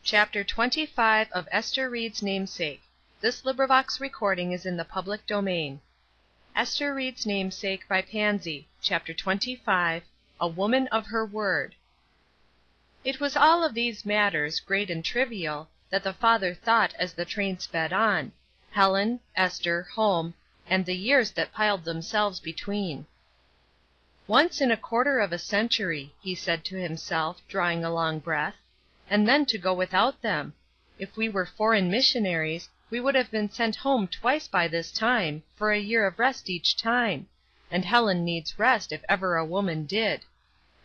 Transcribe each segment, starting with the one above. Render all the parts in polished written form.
Chapter 25 of Ester Ried's Namesake. This recording is in the public domain. Ester Ried's Namesake by Pansy. Chapter 25. A Woman of Her Word. It was all of these matters, great and trivial, that the father thought as the train sped on, Helen, Ester, home, and the years that piled themselves between. Once in a quarter of a century, he said to himself, drawing a long breath, and then to go without them. If we were foreign missionaries, we would have been sent home twice by this time, for a year of rest each time, and Helen needs rest if ever a woman did.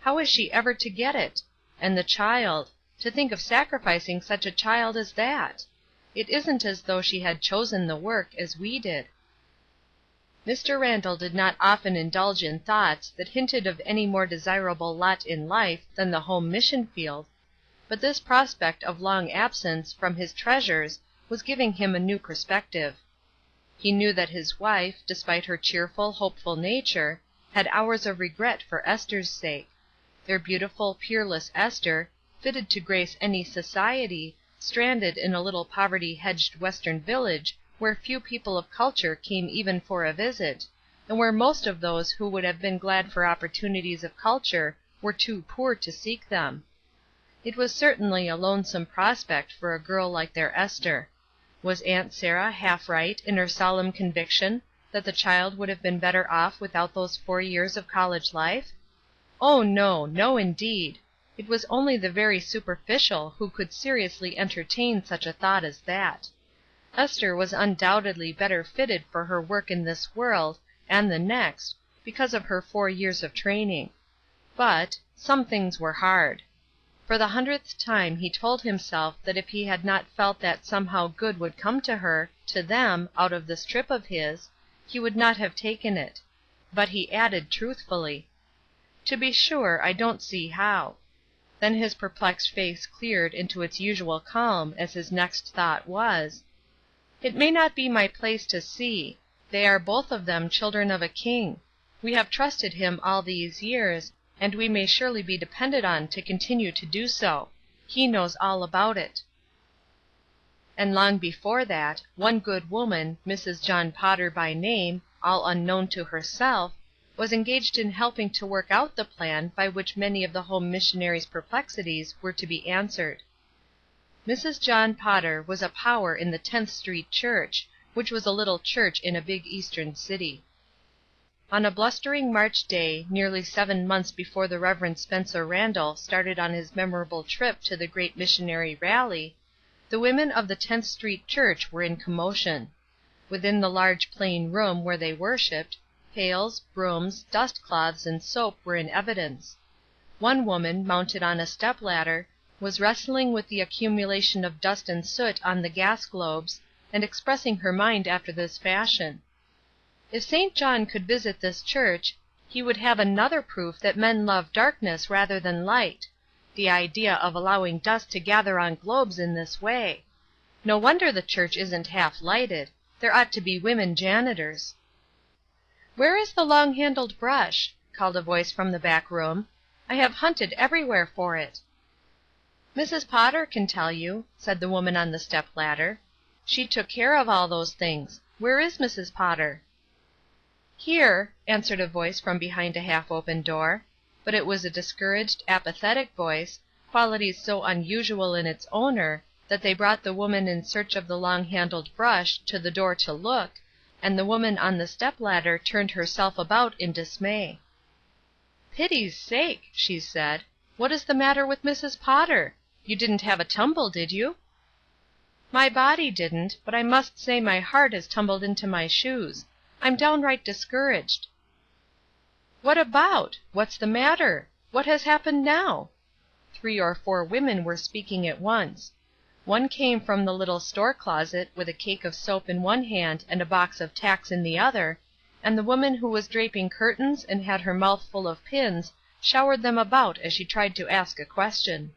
How is she ever to get it? And the child, to think of sacrificing such a child as that! It isn't as though she had chosen the work, as we did. Mr. Randall did not often indulge in thoughts that hinted of any more desirable lot in life than the home mission field, but this prospect of long absence from his treasures was giving him a new perspective. He knew that his wife, despite her cheerful, hopeful nature, had hours of regret for Ester's sake. Their beautiful, peerless Ester, fitted to grace any society, stranded in a little poverty-hedged western village where few people of culture came even for a visit, and where most of those who would have been glad for opportunities of culture were too poor to seek them. It was certainly a lonesome prospect for a girl like their Ester. Was Aunt Sarah half right in her solemn conviction that the child would have been better off without those 4 years of college life? Oh, no, no indeed! It was only the very superficial who could seriously entertain such a thought as that. Ester was undoubtedly better fitted for her work in this world and the next because of her 4 years of training. But some things were hard. For the 100th time he told himself that if he had not felt that somehow good would come to her, to them, out of this trip of his, he would not have taken it. But he added truthfully, "To be sure, I don't see how." Then his perplexed face cleared into its usual calm as his next thought was, "It may not be my place to see. They are both of them children of a king. We have trusted him all these years, and we may surely be depended on to continue to do so. He knows all about it." And long before that, one good woman, Mrs. John Potter by name, all unknown to herself, was engaged in helping to work out the plan by which many of the home missionaries' perplexities were to be answered. Mrs. John Potter was a power in the 10th Street Church, which was a little church in a big Eastern city. On a blustering March day, nearly 7 months before the Rev. Spencer Randall started on his memorable trip to the great missionary rally, the women of the 10th Street Church were in commotion. Within the large plain room where they worshipped, pails, brooms, dust cloths, and soap were in evidence. One woman, mounted on a step-ladder, was wrestling with the accumulation of dust and soot on the gas globes, and expressing her mind after this fashion: "If St. John could visit this church, he would have another proof that men love darkness rather than light. The idea of allowing dust to gather on globes in this way! No wonder the church isn't half lighted. There ought to be women janitors." "Where is the long-handled brush?" called a voice from the back room. "I have hunted everywhere for it." "Mrs. Potter can tell you," said the woman on the step-ladder. "She took care of all those things. Where is Mrs. Potter?" "Here," answered a voice from behind a half-open door, but it was a discouraged, apathetic voice, qualities so unusual in its owner that they brought the woman in search of the long-handled brush to the door to look, and the woman on the step-ladder turned herself about in dismay. "Pity's sake!" she said. "What is the matter with Mrs. Potter? You didn't have a tumble, did you?" "My body didn't, but I must say my heart has tumbled into my shoes. I'm downright discouraged." "What about? What's the matter? What has happened now?" 3 or 4 women were speaking at once. One came from the little store closet with a cake of soap in one hand and a box of tacks in the other, and the woman who was draping curtains and had her mouth full of pins showered them about as she tried to ask a question.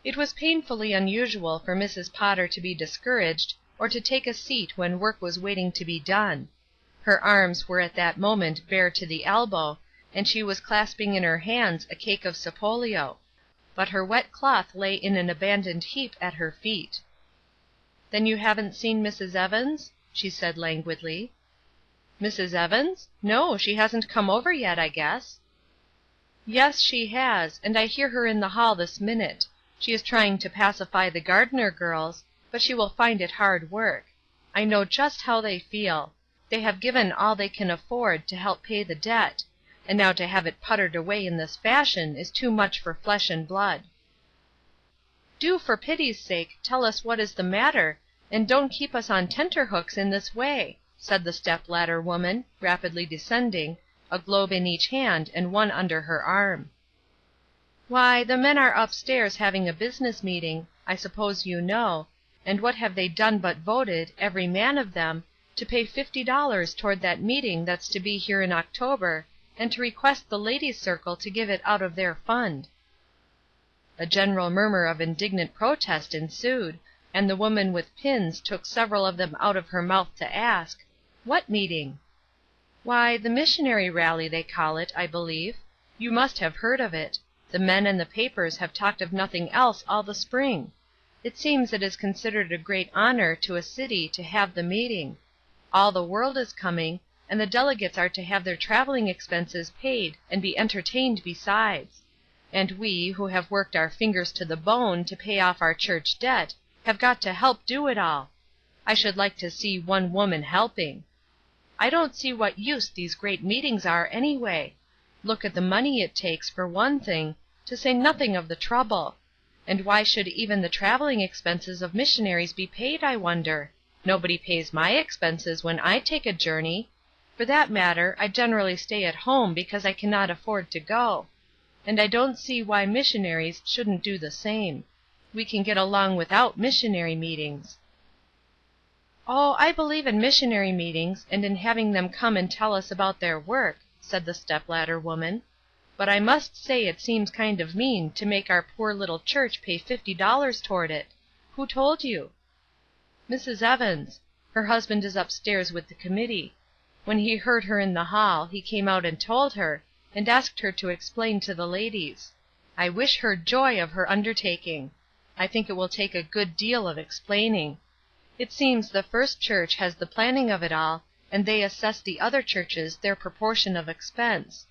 It was painfully unusual for Mrs. Potter to be discouraged, or to take a seat when work was waiting to be done. Her arms were at that moment bare to the elbow, and she was clasping in her hands a cake of sapolio. but her wet cloth lay in an abandoned heap at her feet. "Then you haven't seen Mrs. Evans?" she said languidly. "Mrs. Evans? No, she hasn't come over yet, I guess." "Yes, she has, and I hear her in the hall this minute. She is trying to pacify the Gardner girls, but she will find it hard work. I know just how they feel. They have given all they can afford to help pay the debt, and now to have it puttered away in this fashion is too much for flesh and blood." "Do, for pity's sake, tell us what is the matter, and don't keep us on tenterhooks in this way," said the step-ladder woman, rapidly descending, a globe in each hand and one under her arm. "Why, the men are upstairs having a business meeting, I suppose you know, and what have they done but voted, every man of them, to pay $50 toward that meeting that's to be here in October, and to request the Ladies' Circle to give it out of their fund." A general murmur of indignant protest ensued, and the woman with pins took several of them out of her mouth to ask, "What meeting?" "Why, the missionary rally, they call it, I believe. You must have heard of it. The men and the papers have talked of nothing else all the spring. It seems it is considered a great honor to a city to have the meeting. All the world is coming, and the delegates are to have their traveling expenses paid and be entertained besides. And we, who have worked our fingers to the bone to pay off our church debt, have got to help do it all. I should like to see one woman helping. I don't see what use these great meetings are, anyway. Look at the money it takes, for one thing, to say nothing of the trouble. And why should even the traveling expenses of missionaries be paid, I wonder? Nobody pays my expenses when I take a journey. For that matter, I generally stay at home because I cannot afford to go. And I don't see why missionaries shouldn't do the same. We can get along without missionary meetings." "Oh, I believe in missionary meetings, and in having them come and tell us about their work," said the step-ladder woman. "But I must say it seems kind of mean to make our poor little church pay $50 toward it. Who told you?" "Mrs. Evans. Her husband is upstairs with the committee. When he heard her in the hall, he came out and told her, and asked her to explain to the ladies. I wish her joy of her undertaking. I think it will take a good deal of explaining. It seems the First Church has the planning of it all, and they assess the other churches their proportion of expense.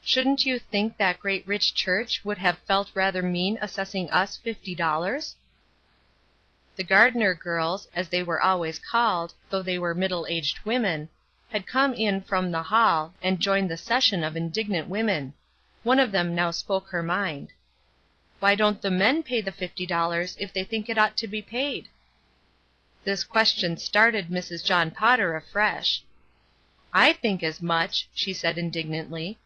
Shouldn't you think that great rich church would have felt rather mean assessing us $50? The Gardner girls, as they were always called, though they were middle-aged women, had come in from the hall, and joined the session of indignant women. One of them now spoke her mind. "Why don't the men pay the $50 if they think it ought to be paid?" This question started Mrs. John Potter afresh. "I think as much," she said indignantly.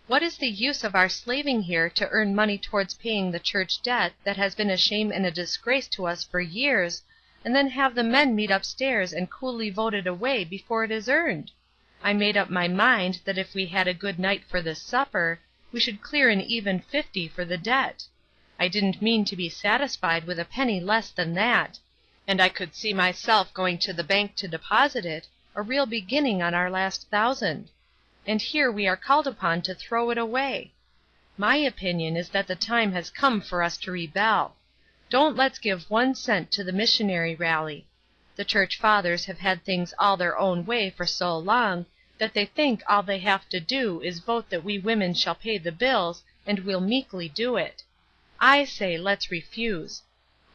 "What is the use of our slaving here to earn money towards paying the church debt that has been a shame and a disgrace to us for years, and then have the men meet upstairs and coolly vote it away before it is earned? I made up my mind that if we had a good night for this supper, we should clear an even 50 for the debt. I didn't mean to be satisfied with a penny less than that, and I could see myself going to the bank to deposit it, a real beginning on our last 1,000. And here we are called upon to throw it away. My opinion is that the time has come for us to rebel. Don't let's give 1 cent to the missionary rally. The church fathers have had things all their own way for so long that they think all they have to do is vote that we women shall pay the bills, and we'll meekly do it. I say let's refuse.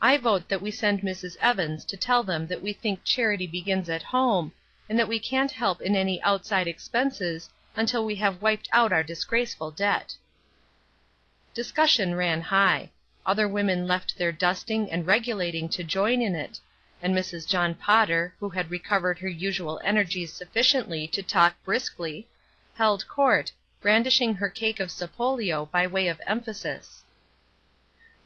I vote that we send Mrs. Evans to tell them that we think charity begins at home, and that we can't help in any outside expenses until we have wiped out our disgraceful debt." Discussion ran high. Other women left their dusting and regulating to join in it, and Mrs. John Potter, who had recovered her usual energies sufficiently to talk briskly, held court, brandishing her cake of sapollio by way of emphasis.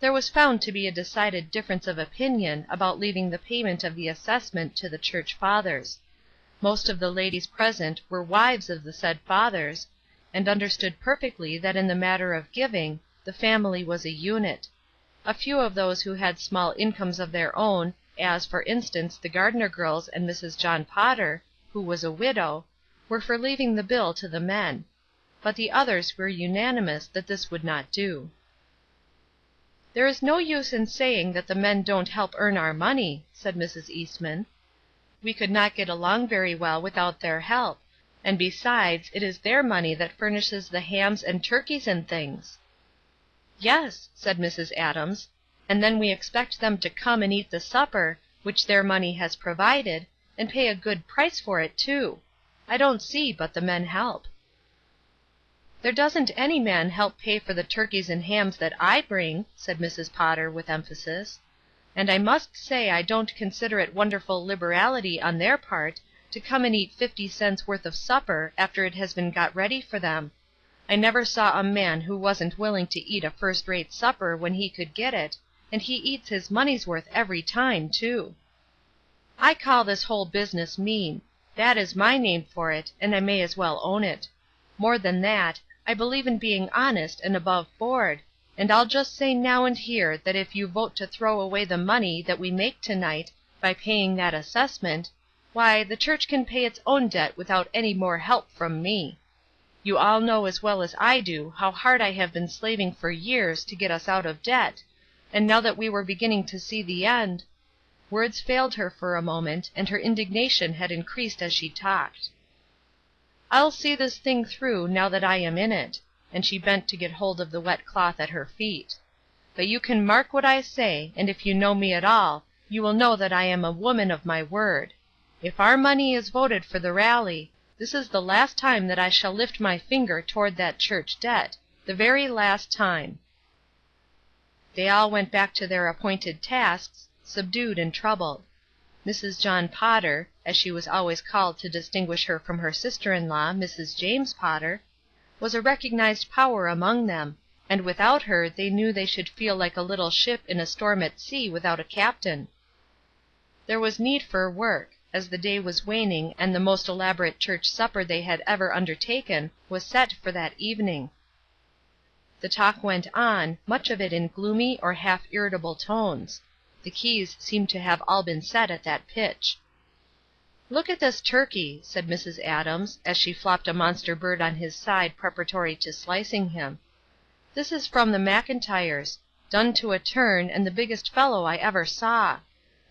There was found to be a decided difference of opinion about leaving the payment of the assessment to the church fathers. Most of the ladies present were wives of the said fathers, and understood perfectly that in the matter of giving, the family was a unit. A few of those who had small incomes of their own, as, for instance, the Gardner girls and Mrs. John Potter, who was a widow, were for leaving the bill to the men; but the others were unanimous that this would not do. "There is no use in saying that the men don't help earn our money," said Mrs. Eastman. "We could not get along very well without their help, and besides, it is their money that furnishes the hams and turkeys and things." "Yes," said Mrs. Adams, "and then we expect them to come and eat the supper, which their money has provided, and pay a good price for it, too. I don't see but the men help." "There doesn't any man help pay for the turkeys and hams that I bring," said Mrs. Potter, with emphasis. "And I must say I don't consider it wonderful liberality on their part to come and eat 50 cents worth of supper after it has been got ready for them. I never saw a man who wasn't willing to eat a first-rate supper when he could get it, and he eats his money's worth every time, too. I call this whole business mean. That is my name for it, and I may as well own it. More than that, I believe in being honest and above board, and I'll just say now and here that if you vote to throw away the money that we make to-night by paying that assessment, why, the church can pay its own debt without any more help from me. You all know as well as I do how hard I have been slaving for years to get us out of debt, and now that we were beginning to see the end—" Words failed her for a moment, and her indignation had increased as she talked. "I'll see this thing through now that I am in it," and she bent to get hold of the wet cloth at her feet. "But you can mark what I say, and if you know me at all, you will know that I am a woman of my word. If our money is voted for the rally, this is the last time that I shall lift my finger toward that church debt, the very last time." They all went back to their appointed tasks, subdued and troubled. Mrs. John Potter, as she was always called to distinguish her from her sister-in-law, Mrs. James Potter, was a recognized power among them, and without her they knew they should feel like a little ship in a storm at sea without a captain. There was need for work, as the day was waning and the most elaborate church supper they had ever undertaken was set for that evening. The talk went on, much of it in gloomy or half irritable tones. The keys seemed to have all been set at that pitch. "Look at this turkey," said Mrs. Adams, as she flopped a monster bird on his side preparatory to slicing him. "This is from the McIntyres, done to a turn, and the biggest fellow I ever saw.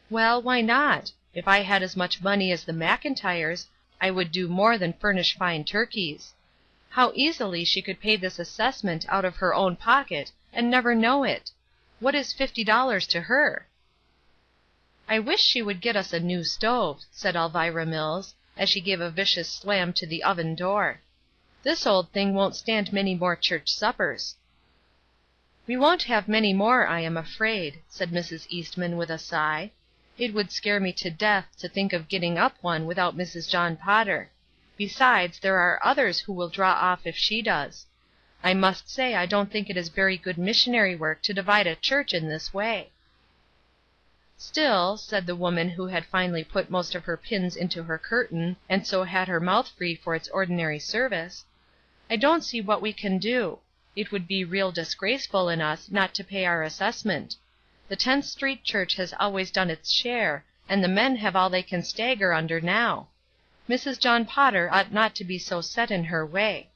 Well, why not? If I had as much money as the McIntyres, I would do more than furnish fine turkeys. How easily she could pay this assessment out of her own pocket and never know it! What is $50 to her?" "I wish she would get us a new stove," said Elvira Mills, as she gave a vicious slam to the oven door. "This old thing won't stand many more church suppers." "We won't have many more, I am afraid," said Mrs. Eastman with a sigh. "It would scare me to death to think of getting up one without Mrs. John Potter. Besides, there are others who will draw off if she does. I must say I don't think it is very good missionary work to divide a church in this way." "Still," said the woman who had finally put most of her pins into her curtain, and so had her mouth free for its ordinary service, "I don't see what we can do. It would be real disgraceful in us not to pay our assessment. The Tenth Street Church has always done its share, and the men have all they can stagger under now. Mrs. John Potter ought not to be so set in her way."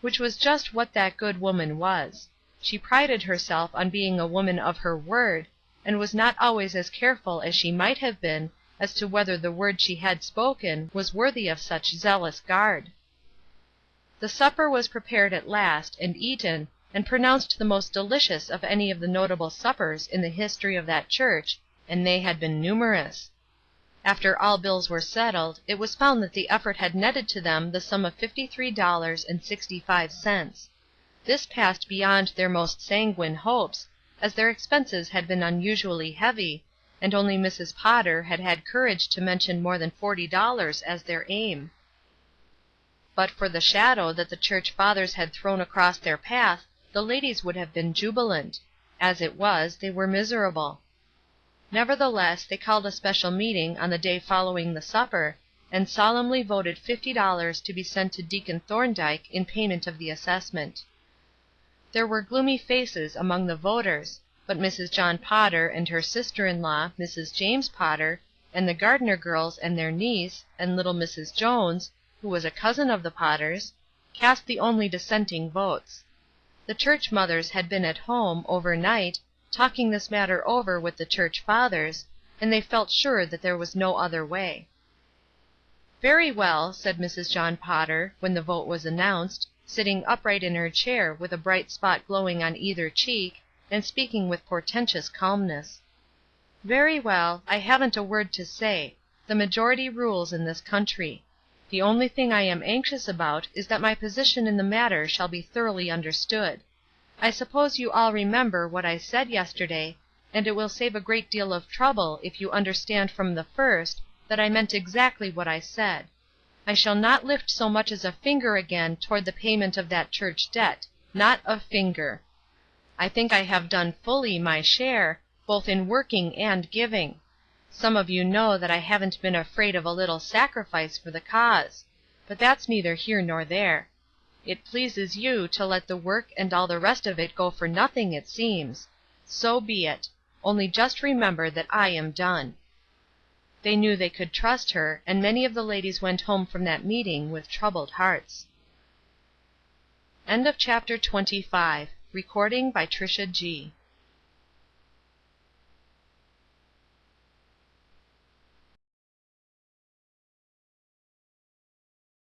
Which was just what that good woman was. She prided herself on being a woman of her word, and was not always as careful as she might have been as to whether the word she had spoken was worthy of such zealous guard. The supper was prepared at last, and eaten, and pronounced the most delicious of any of the notable suppers in the history of that church, and they had been numerous. After all bills were settled, it was found that the effort had netted to them the sum of $53.65. This passed beyond their most sanguine hopes, as their expenses had been unusually heavy, and only Mrs. Potter had had courage to mention more than $40 as their aim. But for the shadow that the church fathers had thrown across their path the ladies would have been jubilant. As it was, they were miserable. Nevertheless, they called a special meeting on the day following the supper, and solemnly voted $50 to be sent to Deacon Thorndyke in payment of the assessment. There were gloomy faces among the voters, but Mrs. John Potter and her sister-in-law, Mrs. James Potter, and the Gardner girls and their niece, and little Mrs. Jones, who was a cousin of the Potters, cast the only dissenting votes. The church mothers had been at home, overnight, talking this matter over with the church fathers, and they felt sure that there was no other way. "Very well," said Mrs. John Potter, when the vote was announced, sitting upright in her chair with a bright spot glowing on either cheek, and speaking with portentous calmness. "Very well, I haven't a word to say. The majority rules in this country. The only thing I am anxious about is that my position in the matter shall be thoroughly understood. I suppose you all remember what I said yesterday, and it will save a great deal of trouble if you understand from the first that I meant exactly what I said. I shall not lift so much as a finger again toward the payment of that church debt, not a finger. I think I have done fully my share, both in working and giving. Some of you know that I haven't been afraid of a little sacrifice for the cause. But that's neither here nor there. It pleases you to let the work and all the rest of it go for nothing, it seems. So be it. Only just remember that I am done." They knew they could trust her, and many of the ladies went home from that meeting with troubled hearts. Chapter 26.